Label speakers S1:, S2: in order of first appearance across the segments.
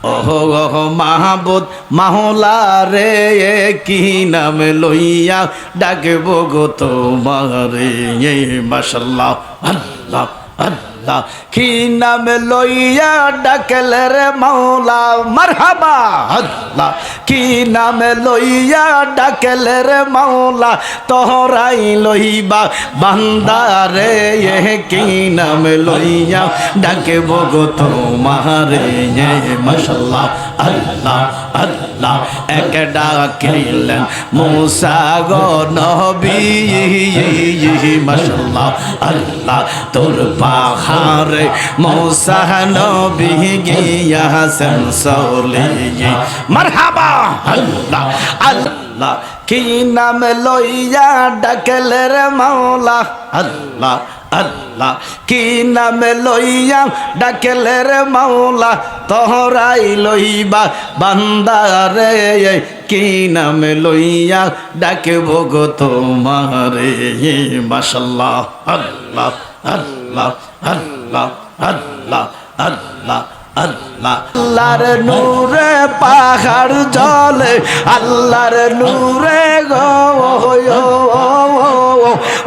S1: ওহো মাহবুদ মাওলা রে কি নাম লইয়া ডাকব গো তোমারে মাশাআল্লাহ আল্লাহ আল্লাহ কি নাম লইয়া ডাকলে রে মাওলা মারহাবা আল্লাহ কি নাম লইয়া ডাকলে রে মাওলা তোহরাই লইবা বান্দা রে কি নাম লইয়া ডাকব গো তোমারে মাশাআল্লাহ আল্লাহ আল্লাহ এক ডাকিলেন মুসা গো নবী মাশাআল্লাহ আল্লাহ তোর পাহাড়ে মুসা নবী গিয়াছেন চলে মারহাবা আল্লাহ আল্লাহ কি নাম লইয়া ডাকলে রে মাওলা আল্লাহ আল্লাহ কি নাম লইয়া ডাকলে রে মাওলা তোহরাই লইবা বান্দা রে কি নাম লইয়া ডাকব গো তোমারে মাশাআল্লাহ আল্লাহ আল্লাহ আল্লাহ আল্লাহ আল্লাহ আল্লাহ আল্লাহর নূরে পাহাড় জ্বলে আল্লাহর নূরে গো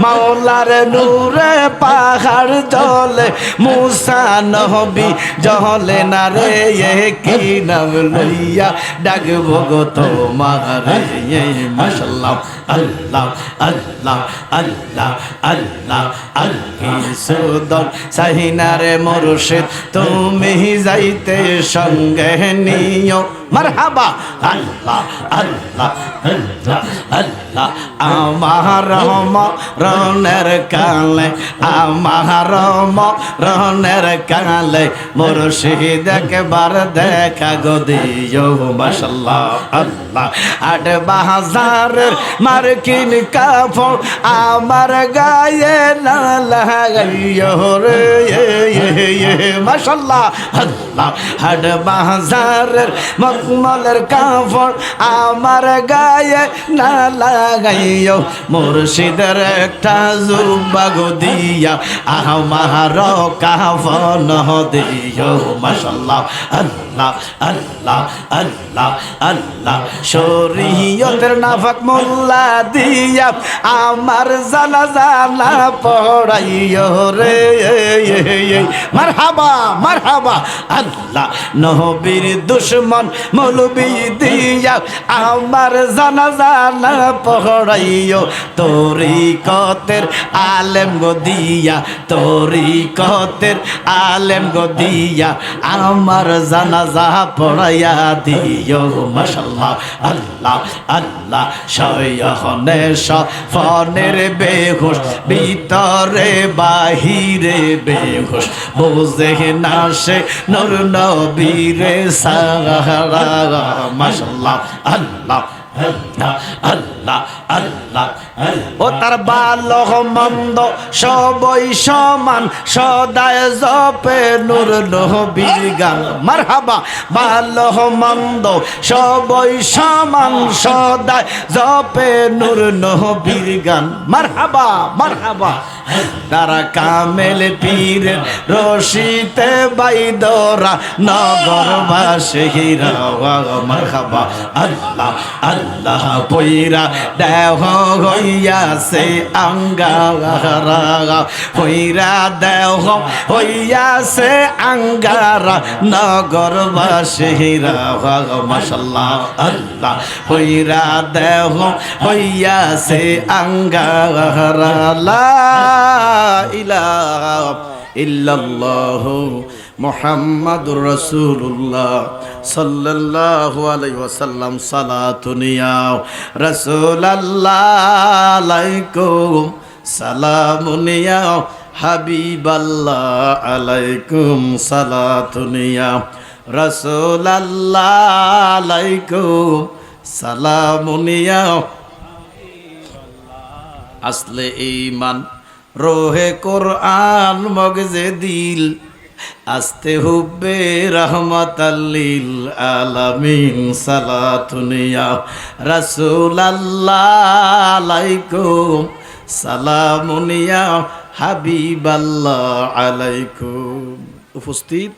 S1: মাওলার নূরে পাহাড় জ্বলে মুসা নবী জ্বলে না রে কি নাম লইয়া ডাকব গো তোমারে মাশাআল্লাহ আল্লাহ আল্লাহ আল্লাহ আল্লাহ আল্লাহ সুদর সাহিনারে মুর্শিদ তুমি যাইতে সঙ্গে নিও মারহাবা আল্লাহ আল্লাহ আল্লাহ আল্লাহ আমার রনের কালে আমার রনের কালে মুর্শিদ একবার দেখা গো দিও মাশাআল্লাহ আল্লাহ আট বাজারের মার্কিন কাপড় আমার গায়ে না লাগাইও রে মাশাআল্লাহ আল্লাহ আট বাজারের মকমলের কাপড় আমার গায়ে না লাগাইও মুর্শিদের একটা জুব্বা গো দিয়া আমার কাফন দিও মাশাআল্লাহ আল্লাহ আল্লাহ আল্লাহ আল্লাহ শরীয়তের নাফাক মোল্লা দিয়া আমার জানাজা না পড়াইও রে মারহাবা মারহাবা আল্লাহ নবীর দুশমন মৌলবি দিয়া আমার জানাজা না পড়াইও তরিকতের আলেম গো দিয়া তরিকতের আলেম গো দিয়া আমার জানাজা পড়াইয়া দিও মাশাআল্লাহ আল্লাহ আল্লাহ শয়নে সফনের বেহুশ ভিতরে বাহিরে বেহুশ বুঝে না সে নূর নবীরে সাহারা মাশাআল্লাহ আল্লাহ আল্লাহ আল্লাহ আল্লাহ ও তার ভালো মন্দ সবই সমান সদায় জপে নূর নবীর গান মারহাবা ভালো মন্দ সবই সমান সদায় জপে নূর নবীর গান মারহাবা মারহাবা তারা কামেল পীরের রশিতে বাইদরা নগরবাসীরা মারহাবা আল্লাহ আল্লাহ পয়রা দেহ হইয়াছে আঙ্গারা পয়রা দেহ হইয়াছে আঙ্গারা নগরবাসীরা মাশাআল্লাহ আল্লাহ পয়রা দেহ হইয়াছে আঙ্গারা লা ইলাহা ইল্লাল্লাহু মুহাম্মাদুর রাসূলুল্লাহ সাল্লাল্লাহু আলাইহি ওয়াসাল্লাম সালাতুন ইয়া রাসূলুল্লাহ আলাইকুম সালামুন ইয়া হাবিবাল্লাহ আলাইকুম সালাতুন ইয়া রাসূলুল্লাহ আলাইকুম সালামুন ইয়া আসলে ঈমান রোহে কোরআন মগজে দিল আস্তে হুব্বে রহমাতাল্লিল আলামিন সালাতুন ইয়া রাসূলুল্লাহ আলাইকুম সালামুন ইয়া হাবিবাল্লাহ আলাইকুম। উপস্থিত